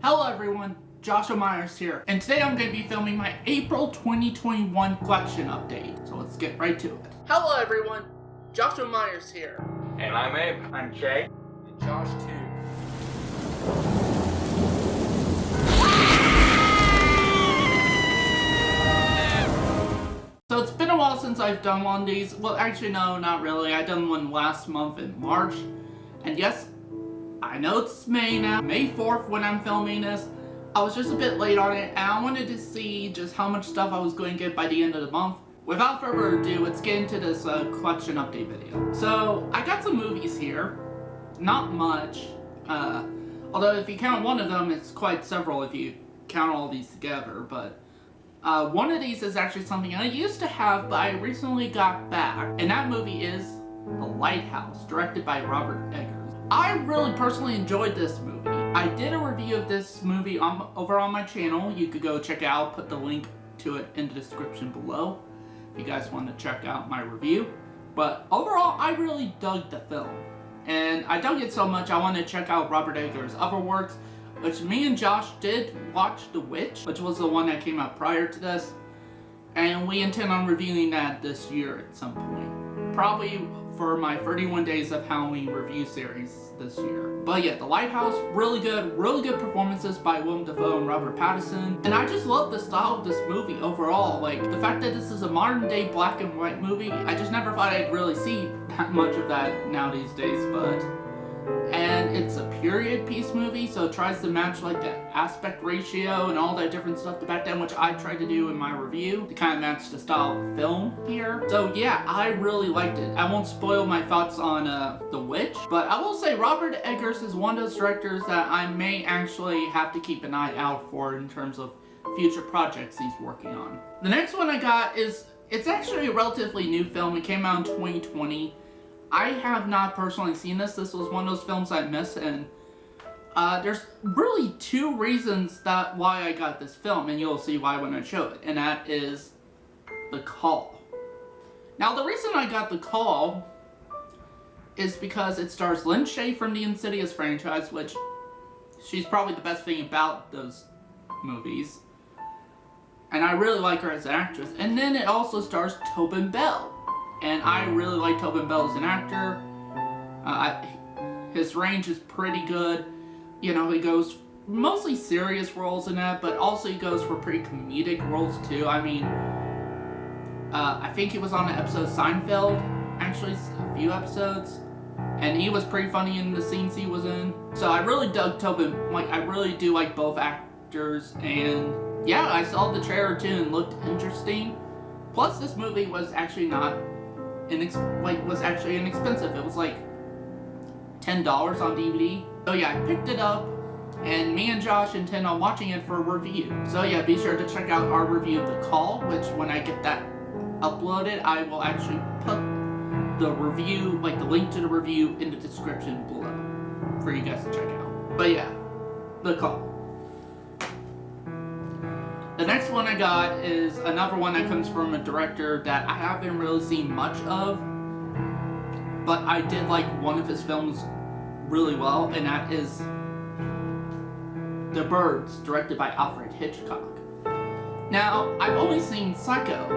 Hello everyone, Joshua Myers here, and today I'm going to be filming my April 2021 collection update, so let's get right to it. Hello everyone, Joshua Myers here. And I'm Abe. I'm Jay. And Josh too. So it's been a while since I've done one of these. Well, actually no, not really. I done one last month in March, and yes, I know it's May now, May 4th when I'm filming this. I was just a bit late on it, and I wanted to see just how much stuff I was going to get by the end of the month. Without further ado, let's get into this collection update video. So, I got some movies here. Not much. Although if you count one of them, it's quite several if you count all these together. But one of these is actually something I used to have, but I recently got back. And that movie is The Lighthouse, directed by Robert Eggers. I really personally enjoyed this movie. I did a review of this movie over on my channel. You could go check it out. I'll put the link to it in the description below if you guys want to check out my review. But overall, I really dug the film. And I dug it so much I wanted to check out Robert Eggers' other works, which me and Josh did watch The Witch, which was the one that came out prior to this. And we intend on reviewing that this year at some point. Probably for my 31 Days of Halloween review series this year. But yeah, The Lighthouse, really good performances by Willem Dafoe and Robert Pattinson. And I just love the style of this movie overall. Like, the fact that this is a modern day black and white movie, I just never thought I'd really see that much of that now these days, and it's a period piece movie, so it tries to match like the aspect ratio and all that different stuff to back then, which I tried to do in my review to kind of match the style of the film here. So yeah, I really liked it. I won't spoil my thoughts on The Witch, but I will say Robert Eggers is one of those directors that I may actually have to keep an eye out for in terms of future projects he's working on. The next one I got it's actually a relatively new film. It came out in 2020. I have not personally seen this. This was one of those films I missed, and there's really two reasons why I got this film, and you'll see why when I show it, and that is The Call. Now, the reason I got The Call is because it stars Lynn Shay from the Insidious franchise, which she's probably the best thing about those movies, and I really like her as an actress. And then it also stars Tobin Bell. And I really like Tobin Bell as an actor. His range is pretty good. You know, he goes mostly serious roles in that, but also he goes for pretty comedic roles too. I mean, I think he was on the episode Seinfeld, actually a few episodes, and he was pretty funny in the scenes he was in. So I really dug Tobin. Like, I really do like both actors, and yeah, I saw the trailer too and looked interesting. Plus, this movie was actually inexpensive. It was like $10 on DVD. So yeah, I picked it up, and me and Josh intend on watching it for a review. So yeah, be sure to check out our review of The Call, which when I get that uploaded, I will actually put the review, like the link to the review, in the description below for you guys to check out. But yeah, The Call. The next one I got is another one that comes from a director that I haven't really seen much of, but I did like one of his films really well, and that is The Birds, directed by Alfred Hitchcock. Now, I've only seen Psycho,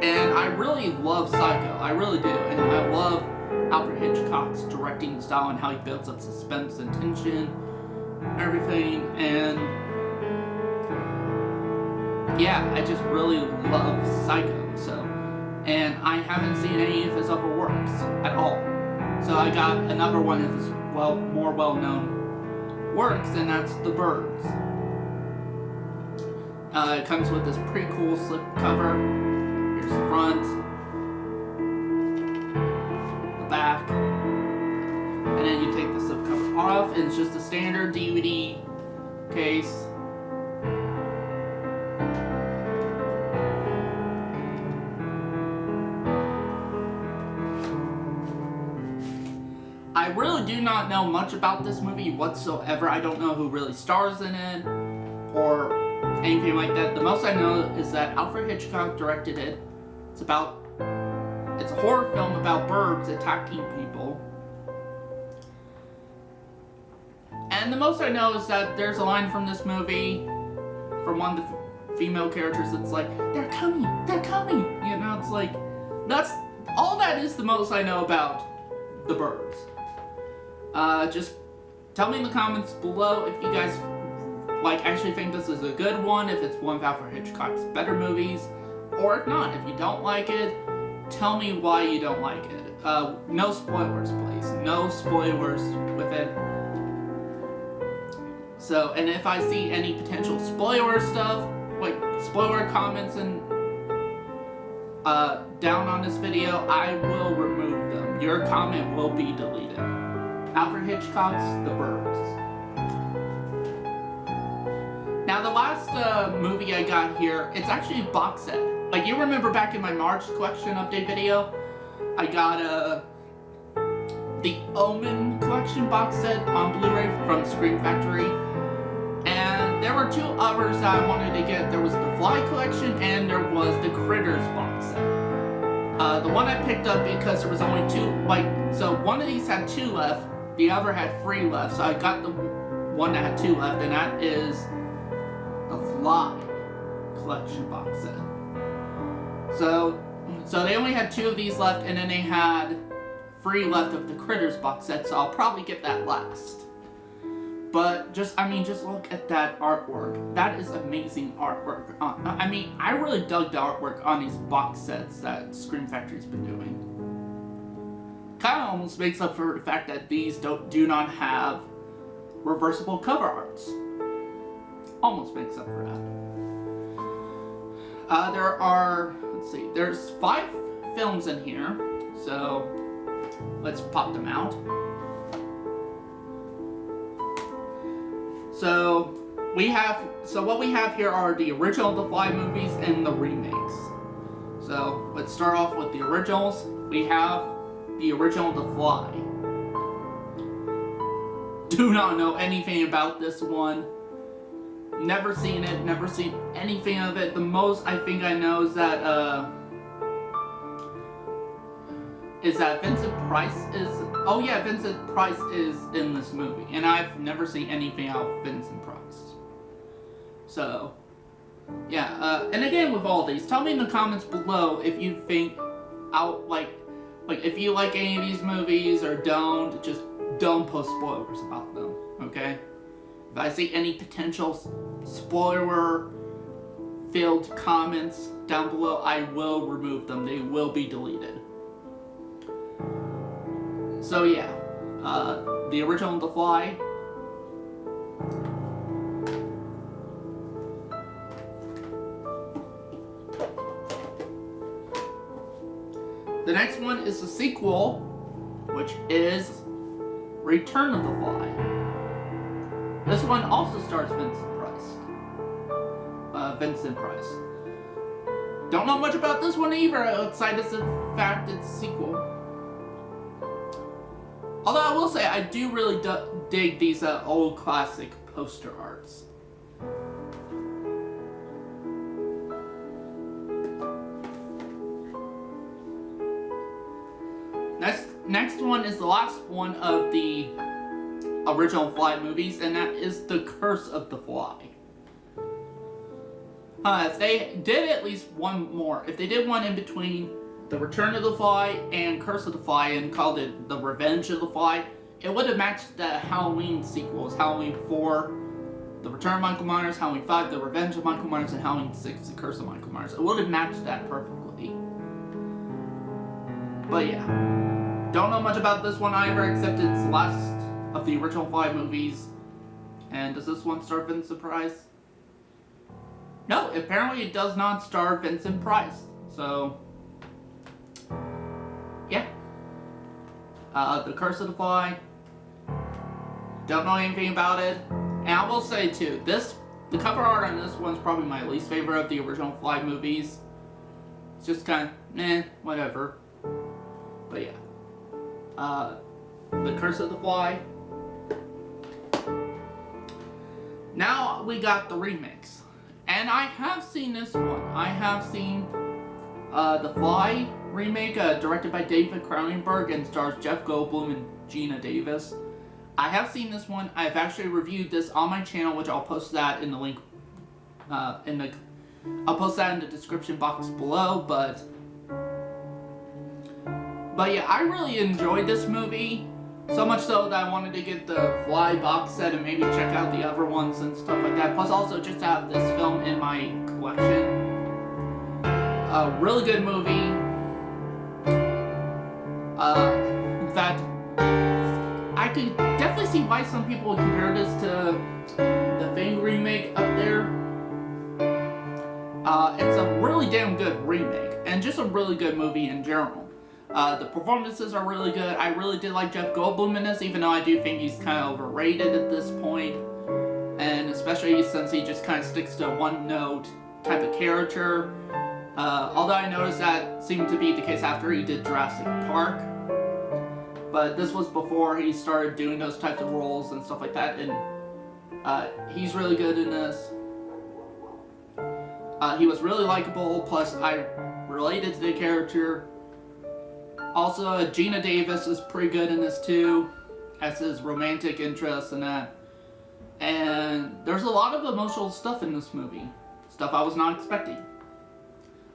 and I really love Psycho, I really do, and I love Alfred Hitchcock's directing style and how he builds up suspense and tension, everything, and yeah, I just really love Psycho, and I haven't seen any of his other works at all. So I got another one of his more well-known works, and that's The Birds. It comes with this pretty cool slipcover. Here's the front, the back, and then you take the slipcover off, and it's just a standard DVD case. I really do not know much about this movie whatsoever. I don't know who really stars in it or anything like that. The most I know is that Alfred Hitchcock directed it. It's a horror film about birds attacking people. And and the most I know is that there's a line from this movie, from one of the female characters that's like, they're coming, you know, it's like, that's, all that is the most I know about The Birds. Just tell me in the comments below if you guys, like, actually think this is a good one, if it's one of Alfred Hitchcock's better movies, or if not, if you don't like it, tell me why you don't like it. No spoilers, please. No spoilers with it. So, and if I see any potential spoiler stuff, like spoiler comments and down on this video, I will remove them. Your comment will be deleted. Alfred Hitchcock's The Birds. Now the last movie I got here, it's actually a box set. Like, you remember back in my March collection update video, I got the Omen collection box set on Blu-ray from Scream Factory. And there were two others that I wanted to get. There was the Fly collection and there was the Critters box set. The one I picked up because there was only two, like, so one of these had 2 left, the other had 3 left. So I got the one that had 2 left, and that is the Fly collection box set. So they only had 2 of these left, and then they had 3 left of the Critters box set, so I'll probably get that last. But just look at that artwork. That is amazing artwork. I mean, I really dug the artwork on these box sets that Scream Factory's been doing. Kind of almost makes up for the fact that these do not have reversible cover arts. Almost makes up for that. There are, let's see, there's 5 films in here, so let's pop them out. So what we have here are the original The Fly movies and the remakes. So let's start off with the originals. We have the original The Fly. Do not know anything about this one. Never seen it, never seen anything of it. The most I think I know is that Vincent Price is, oh yeah, Vincent Price is in this movie, and I've never seen anything out of Vincent Price. So, yeah, and again with all these, tell me in the comments below if you think, if you like any of these movies or don't, just don't post spoilers about them, okay? If I see any potential spoiler-filled comments down below, I will remove them. They will be deleted. So yeah, the original The Fly. The next one is the sequel, which is Return of the Fly. This one also stars Vincent Price. Don't know much about this one either, outside of the fact it's a sequel. Although I will say, I do really dig these old classic poster arts. Next one is the last one of the original Fly movies, and that is The Curse of the Fly. If they did at least one more, if they did one in between The Return of the Fly and Curse of the Fly and called it The Revenge of the Fly, it would have matched the Halloween sequels, Halloween 4, The Return of Michael Myers, Halloween 5, The Revenge of Michael Myers, and Halloween 6, The Curse of Michael Myers. It would have matched that perfectly. But yeah, don't know much about this one either, except it's the last of the original Fly movies. And does this one star Vincent Price? No, apparently it does not star Vincent Price. So, yeah. The Curse of the Fly. Don't know anything about it. And I will say too, the cover art on this one's probably my least favorite of the original Fly movies. It's just kind of, whatever. But yeah. The Curse of the Fly. Now we got the remakes. And I have seen this one. I have seen The Fly remake, directed by David Cronenberg and stars Jeff Goldblum and Gina Davis. I have seen this one. I've actually reviewed this on my channel, which I'll post that in the link, I'll post that in the description box below, but yeah, I really enjoyed this movie. So much so that I wanted to get the Fly box set and maybe check out the other ones and stuff like that. Plus also just to have this film in my collection. A really good movie. In fact, I could definitely see why some people would compare this to the Thing remake up there. It's a really damn good remake, and just a really good movie in general. The performances are really good. I really did like Jeff Goldblum in this, even though I do think he's kind of overrated at this point. And especially since he just kind of sticks to a one-note type of character. Although I noticed that seemed to be the case after he did Jurassic Park. But this was before he started doing those types of roles and stuff like that. And he's really good in this. He was really likable, plus I related to the character. Also, Gina Davis is pretty good in this too, as his romantic interest and that. And there's a lot of emotional stuff in this movie. Stuff I was not expecting.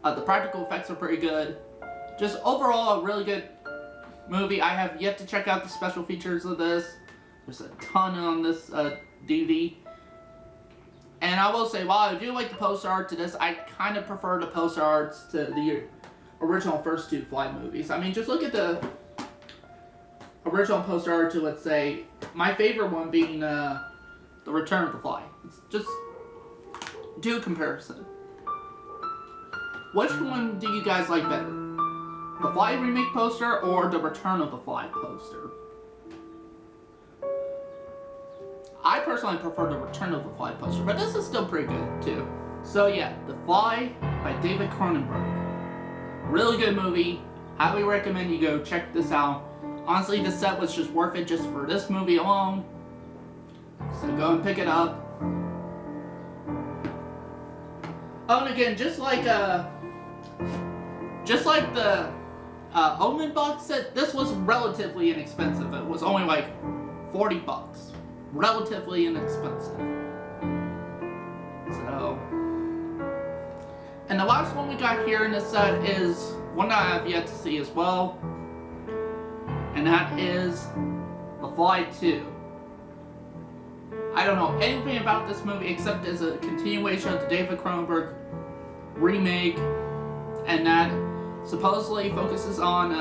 The practical effects are pretty good. Just overall, a really good movie. I have yet to check out the special features of this. There's a ton on this DVD. And I will say, while I do like the poster art to this, I kind of prefer the poster arts to the original first two Fly movies. I mean, just look at the original poster art to, let's say, my favorite one being The Return of the Fly. It's just do a comparison. Which one do you guys like better? The Fly remake poster or the Return of the Fly poster? I personally prefer the Return of the Fly poster, but this is still pretty good too. So yeah, The Fly by David Cronenberg. Really good movie. Highly recommend you go check this out. Honestly, this set was just worth it just for this movie alone. So go and pick it up. Oh, and again, just like the Omen box set, this was relatively inexpensive. It was only like $40. Relatively inexpensive. So, and the last one we got here in this set is one that I have yet to see as well, and that is The Fly 2. I don't know anything about this movie except as a continuation of the David Cronenberg remake, and that supposedly focuses on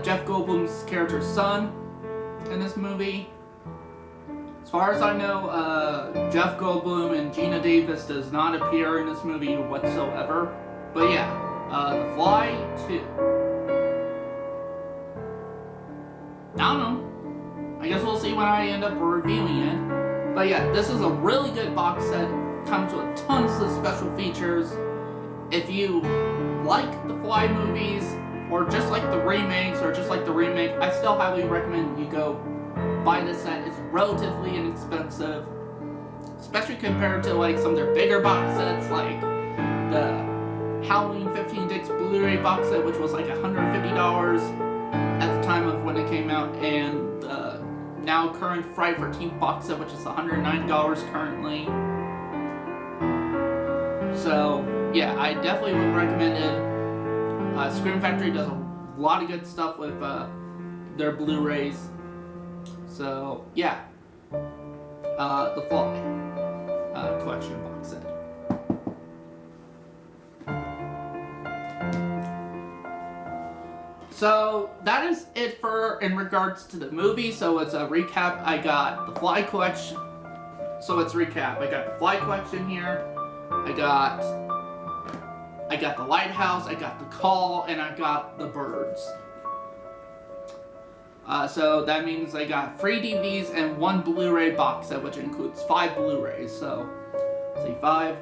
Jeff Goldblum's character's son in this movie. As far as I know, Jeff Goldblum and Gina Davis does not appear in this movie whatsoever. But yeah, The Fly 2. I don't know. I guess we'll see when I end up reviewing it. But yeah, this is a really good box set. Comes with tons of special features. If you like the Fly movies, or just like the remakes, or just like the remake, I still highly recommend you go buy this set. It's relatively inexpensive, especially compared to like some of their bigger box sets, like the Halloween 15 disc Blu-ray box set, which was like $150 at the time of when it came out, and the now current Friday 13th box set, which is $109 currently. So yeah, I definitely would recommend it. Scream Factory does a lot of good stuff with their Blu-rays. So yeah, the Fly collection box set. So that is it in regards to the movie. So it's a recap. I got the Fly collection. So let's recap. I got the Fly collection here. I got the Lighthouse, I got the Call, and I got the Birds. So that means I got 3 DVDs and 1 Blu-ray box set, which includes 5 Blu-rays. So, see, 5.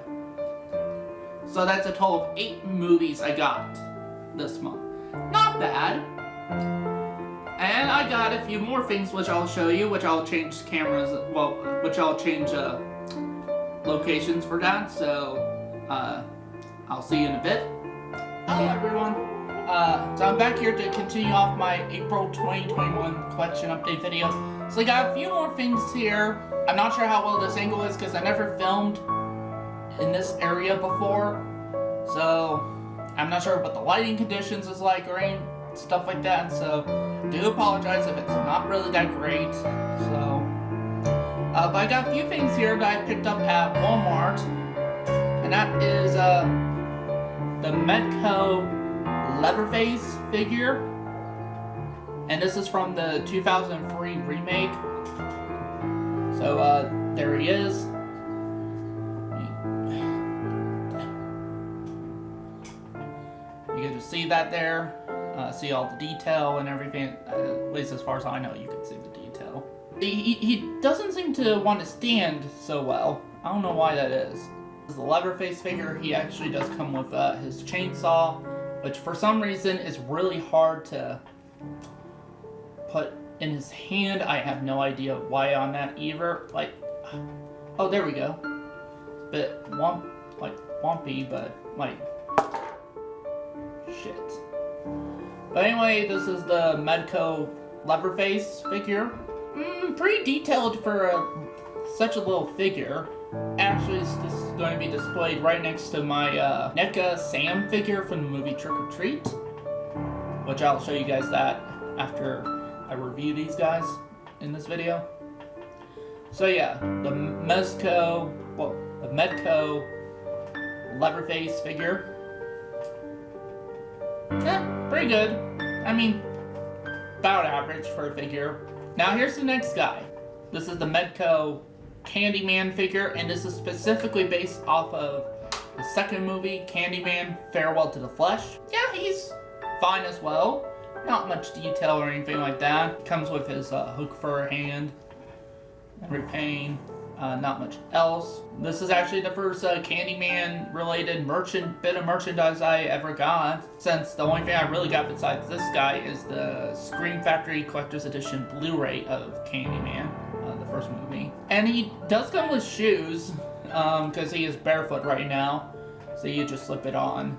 So that's a total of 8 movies I got this month. Not bad. And I got a few more things which I'll show you, which I'll change cameras, well, which I'll change locations for that. So, I'll see you in a bit. Hello everyone. So I'm back here to continue off my April 2021 collection update video. So I got a few more things here. I'm not sure how well this angle is because I never filmed in this area before. So I'm not sure what the lighting conditions is like or any stuff like that. So I do apologize if it's not really that great. So, but I got a few things here that I picked up at Walmart. And that is the Medco Leatherface figure, and this is from the 2003 remake. So there he is. You get to see that there, see all the detail and everything, at least as far as I know you can see the detail. He doesn't seem to want to stand so well. I don't know why that is. The Leatherface figure, he actually does come with his chainsaw, which for some reason is really hard to put in his hand. I have no idea why on that either. Like, oh, there we go. Bit wompy, but like, shit. But anyway, this is the Medco Leatherface figure. Pretty detailed for such a little figure. Actually, this is going to be displayed right next to my NECA Sam figure from the movie Trick or Treat, which I'll show you guys that after I review these guys in this video. So yeah, the Medco Leatherface figure. Yeah, pretty good. I mean, about average for a figure. Now here's the next guy. This is the Medco Candyman figure, and this is specifically based off of the second movie, Candyman Farewell to the Flesh. Yeah, he's fine as well. Not much detail or anything like that. Comes with his hook for a hand, everything. Not much else. This is actually the first Candyman related bit of merchandise I ever got, since the only thing I really got besides this guy is the Scream Factory Collector's Edition Blu-ray of Candyman, the first movie. And he does come with shoes, because he is barefoot right now, so you just slip it on.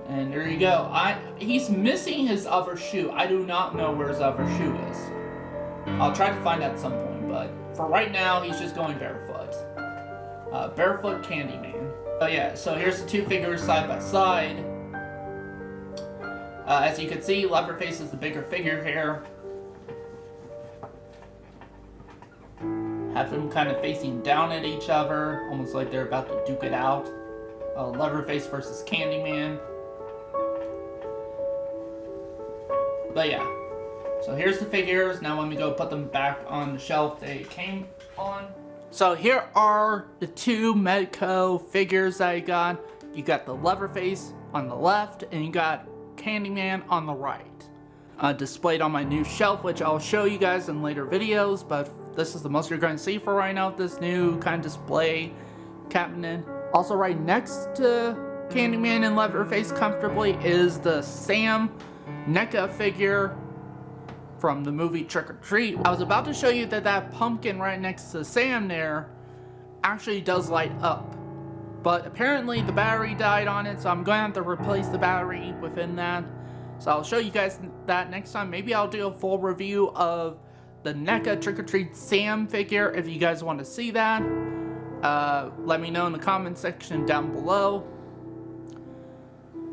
And there you go. He's missing his other shoe. I do not know where his other shoe is. I'll try to find out at some point, but for right now, he's just going barefoot. Barefoot Candyman. Oh yeah, so here's the two figures side by side. As you can see, Leatherface is the bigger figure here. Have them kind of facing down at each other, almost like they're about to duke it out. Leatherface versus Candyman. But yeah, so here's the figures. Now let me go put them back on the shelf they came on. So here are the two Medco figures that I got. You got the Leatherface on the left, and you got Candyman on the right. Displayed on my new shelf, which I'll show you guys in later videos, but this is the most you're going to see for right now, this new kind of display cabinet. Also right next to Candyman and Leatherface comfortably is the Sam NECA figure from the movie Trick or Treat. I was about to show you that pumpkin right next to Sam there actually does light up. But apparently the battery died on it, so I'm going to have to replace the battery within that. So I'll show you guys that next time. Maybe I'll do a full review of the NECA Trick or Treat Sam figure if you guys want to see that. Let me know in the comment section down below.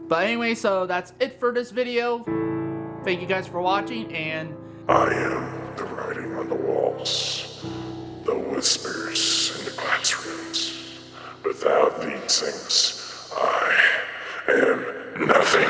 But anyway, so that's it for this video. Thank you guys for watching, and I am the writing on the walls, the whispers in the classrooms. Without these things, I am nothing.